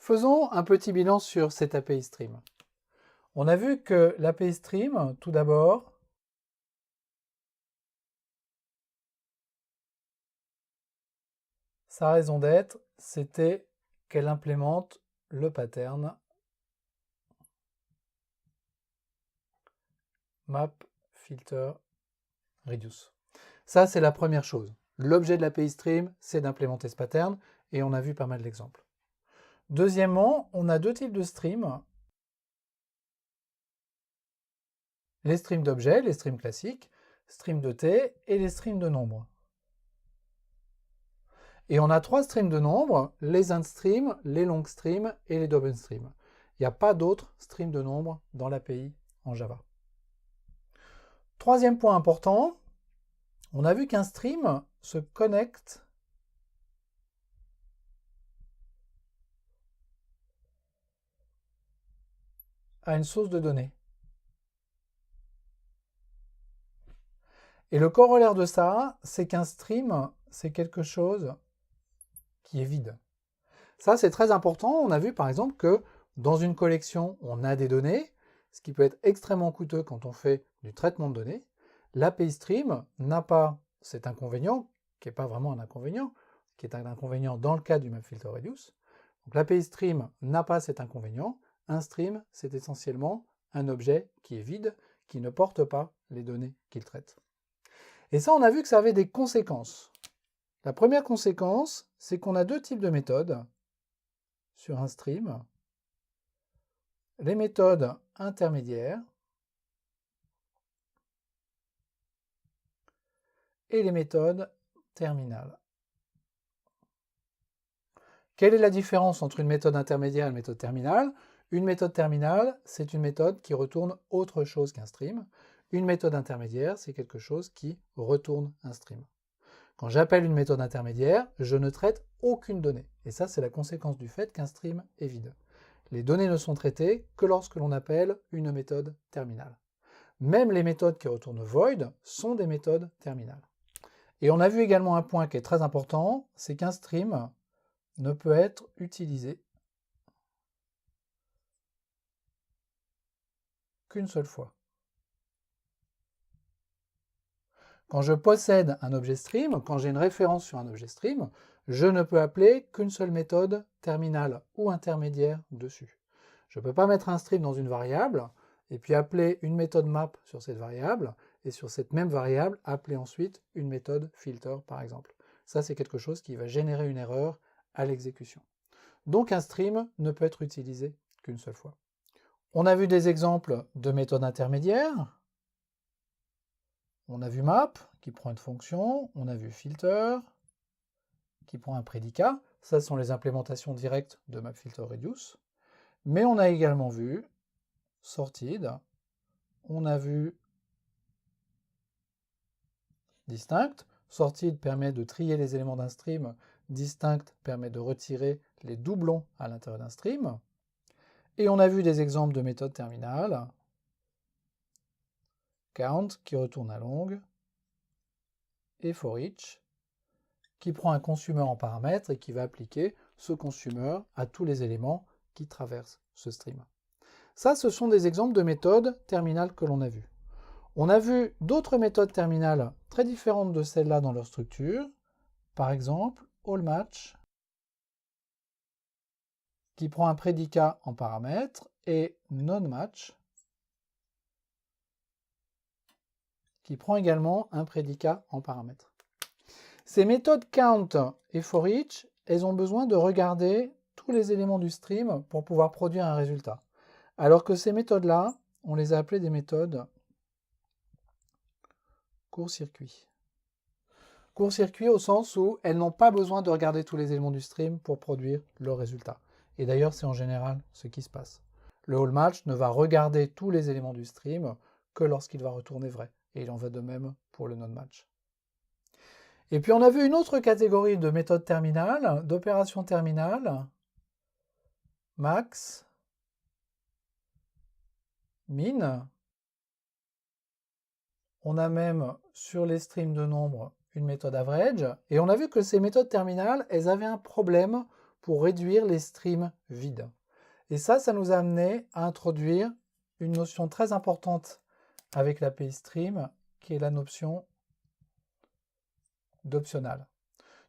Faisons un petit bilan sur cette API Stream. On a vu que l'API Stream, tout d'abord, sa raison d'être, c'était qu'elle implémente le pattern map filter reduce. Ça, c'est la première chose. L'objet de l'API Stream, c'est d'implémenter ce pattern, et on a vu pas mal d'exemples. Deuxièmement, on a deux types de streams. Les streams d'objets, les streams classiques, streams de T et les streams de nombres. Et on a trois streams de nombres, les indstreams, les longstreams et les doublestreams. Il n'y a pas d'autres streams de nombres dans l'API en Java. Troisième point important, on a vu qu'un stream se connecte à une source de données. Et le corollaire de ça, c'est qu'un stream, c'est quelque chose qui est vide. Ça, c'est très important. On a vu par exemple que dans une collection, on a des données, ce qui peut être extrêmement coûteux quand on fait du traitement de données. L'API Stream n'a pas cet inconvénient, qui n'est pas vraiment un inconvénient, qui est un inconvénient dans le cas du MapFilterReduce. Donc l'API Stream n'a pas cet inconvénient. Un stream, c'est essentiellement un objet qui est vide, qui ne porte pas les données qu'il traite. Et ça, on a vu que ça avait des conséquences. La première conséquence, c'est qu'on a deux types de méthodes sur un stream. Les méthodes intermédiaires et les méthodes terminales. Quelle est la différence entre une méthode intermédiaire et une méthode terminale? Une méthode terminale, c'est une méthode qui retourne autre chose qu'un stream. Une méthode intermédiaire, c'est quelque chose qui retourne un stream. Quand j'appelle une méthode intermédiaire, je ne traite aucune donnée. Et ça, c'est la conséquence du fait qu'un stream est vide. Les données ne sont traitées que lorsque l'on appelle une méthode terminale. Même les méthodes qui retournent void sont des méthodes terminales. Et on a vu également un point qui est très important, c'est qu'un stream ne peut être utilisé qu'une seule fois. Quand je possède un objet stream, quand j'ai une référence sur un objet stream, je ne peux appeler qu'une seule méthode terminale ou intermédiaire dessus. Je ne peux pas mettre un stream dans une variable et puis appeler une méthode map sur cette variable et sur cette même variable appeler ensuite une méthode filter par exemple. Ça, c'est quelque chose qui va générer une erreur à l'exécution. Donc un stream ne peut être utilisé qu'une seule fois. On a vu des exemples de méthodes intermédiaires. On a vu map, qui prend une fonction. On a vu filter, qui prend un prédicat. Ça, ce sont les implémentations directes de MapFilterReduce. Mais on a également vu sorted. On a vu distinct. Sorted permet de trier les éléments d'un stream. Distinct permet de retirer les doublons à l'intérieur d'un stream. Et on a vu des exemples de méthodes terminales. Count, qui retourne à long. Et forEach, qui prend un consumer en paramètre et qui va appliquer ce consumer à tous les éléments qui traversent ce stream. Ça, ce sont des exemples de méthodes terminales que l'on a vues. On a vu d'autres méthodes terminales très différentes de celles-là dans leur structure. Par exemple, AllMatch, qui prend un prédicat en paramètre, et NonMatch, qui prend également un prédicat en paramètre. Ces méthodes count et forEach, elles ont besoin de regarder tous les éléments du stream pour pouvoir produire un résultat. Alors que ces méthodes-là, on les a appelées des méthodes court-circuit. Court-circuit au sens où elles n'ont pas besoin de regarder tous les éléments du stream pour produire le résultat. Et d'ailleurs, c'est en général ce qui se passe. Le AllMatch ne va regarder tous les éléments du stream que lorsqu'il va retourner vrai. Et il en va de même pour le NonMatch. Et puis on a vu une autre catégorie de méthodes terminales, d'opérations terminales, max, min. On a même sur les streams de nombres une méthode average. Et on a vu que ces méthodes terminales, elles avaient un problème pour réduire les streams vides. Et ça nous a amené à introduire une notion très importante avec l'API Stream, qui est la notion d'optional.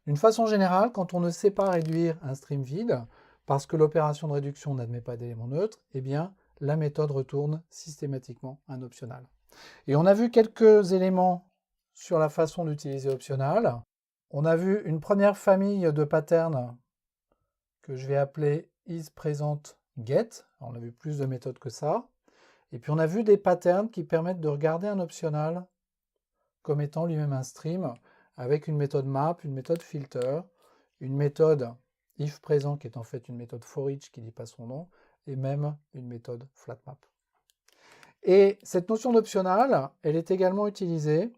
D'une façon générale, quand on ne sait pas réduire un stream vide, parce que l'opération de réduction n'admet pas d'éléments neutres, eh bien, la méthode retourne systématiquement un optional. Et on a vu quelques éléments sur la façon d'utiliser optional. On a vu une première famille de patterns que je vais appeler isPresentGet. On a vu plus de méthodes que ça. Et puis on a vu des patterns qui permettent de regarder un optional comme étant lui-même un stream, avec une méthode map, une méthode filter, une méthode ifPresent qui est en fait une méthode forEach qui ne dit pas son nom, et même une méthode flatMap. Et cette notion d'optional, elle est également utilisée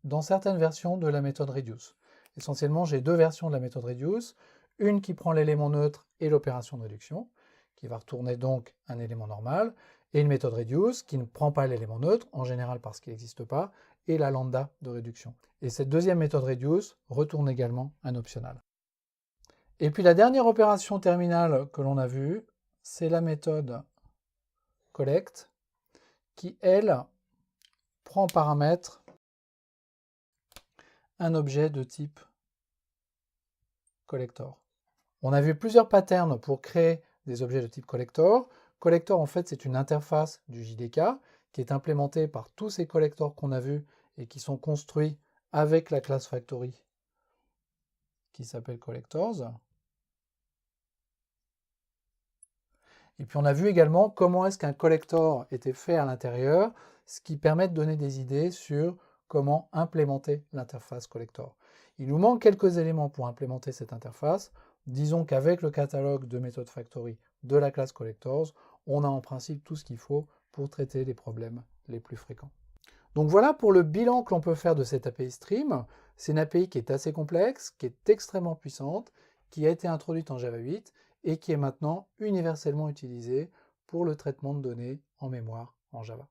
dans certaines versions de la méthode reduce. Essentiellement, j'ai deux versions de la méthode reduce, une qui prend l'élément neutre et l'opération de réduction, qui va retourner donc un élément normal, et une méthode reduce qui ne prend pas l'élément neutre, en général parce qu'il n'existe pas, et la lambda de réduction. Et cette deuxième méthode reduce retourne également un optional. Et puis la dernière opération terminale que l'on a vue, c'est la méthode collect, qui, elle, prend en paramètre un objet de type collector. On a vu plusieurs patterns pour créer des objets de type collector. Collector, en fait, c'est une interface du JDK qui est implémentée par tous ces collectors qu'on a vus et qui sont construits avec la classe factory qui s'appelle collectors. Et puis on a vu également comment est-ce qu'un collector était fait à l'intérieur, ce qui permet de donner des idées sur comment implémenter l'interface collector. Il nous manque quelques éléments pour implémenter cette interface. Disons qu'avec le catalogue de méthodes factory de la classe collectors, on a en principe tout ce qu'il faut pour traiter les problèmes les plus fréquents. Donc voilà pour le bilan que l'on peut faire de cette API Stream. C'est une API qui est assez complexe, qui est extrêmement puissante, qui a été introduite en Java 8 et qui est maintenant universellement utilisée pour le traitement de données en mémoire en Java.